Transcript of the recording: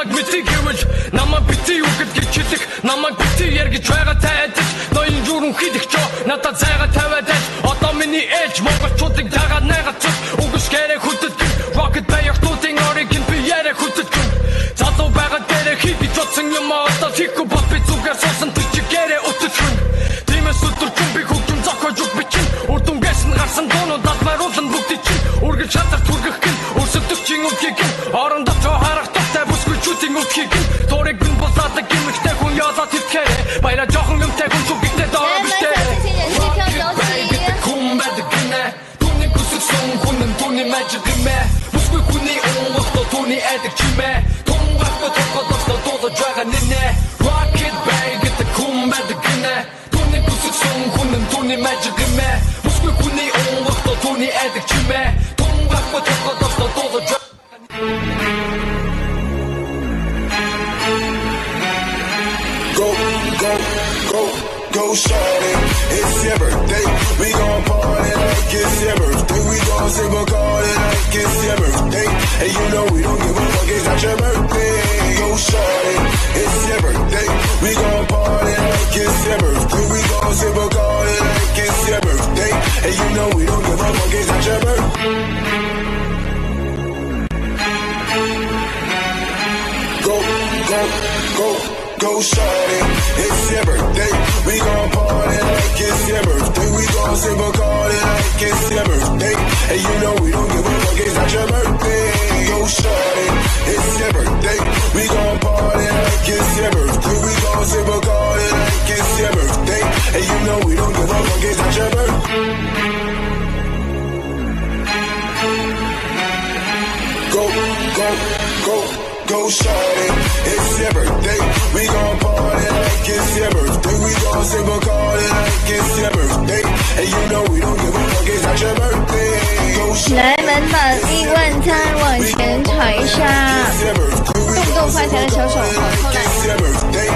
намайг бити гэвэл намайг бити юу гэж хэлэх намайг бити яар гэж байгаа тайдаж ноён юурын хийх надад зайгаа тавиад одоо миний ээж монголчуудыг дагаад найгацсан угс гэрэ хөтөд rocket баяртуудын оригин би яарэ хөтөд залуу байгаад гэрэ хийх жодсон юм одоо хийхгүй бат би зүгээр суусан тийч гэрэ өтөж тиймээс өтөрчөн би хөгжим зохиож үг бичин үрдүнгээс нь гарсан дуунуудад маруулан бүгдий чинь үргэж шатар түргэх гин өрсөлдөгчийн үгийг орондоо цоо харах тохтой бүсгүйчүүдийн үгийг торыг гин болаадаг гимэгтэй хүн яалаа тэтгэрэ баяра жоохон юмтай хүн зүгтээ доо биштэй Түүний magic мэ бүсгүй хүний онгоцтой түүний эдэг чимэ Тунгахгүй тохиолдолтой дуулаа dragon нэ Rocket bag гэдэг хүмбэд гинэ Түүний бүсгүй сон хүнэн түүний magic мэ бүсгүй хүний онгоцтой түүний эдэг чимэ Тунгахгүй тохиолдолтой дуулаа dragon Go shawty, it's your birthday. We gon' party like it's your birthday. We gon' sip a card like it's your birthday. And you know we don't give a fuck, it's not your birthday. Go shawty, it's your birthday. We gon' party like it's your birthday. We gon' sip a card like it's your birthday. And you know we don't give a fuck, it's not your birthday. Go shawty, it's your birthday. We gon' party like it's your birthday. We gon' sip a card like it's your birthday. And you know we don't give a fuck, it's not your birthday. Go shawty, it's your birthday. We gon' party like it's your birthday. We gon' sip a card like it's your birthday. And you know we don't give a fuck, it's not your birthday. Go shawty, it's your birthday. We gon' party like it's your birthday. We gon' sip a card like it's your birthday. And you know we don't give a fuck, it's not your birthday. Go shawty, 来满满亿万餐往前踩一下，动不动快餐的小手好偷懒。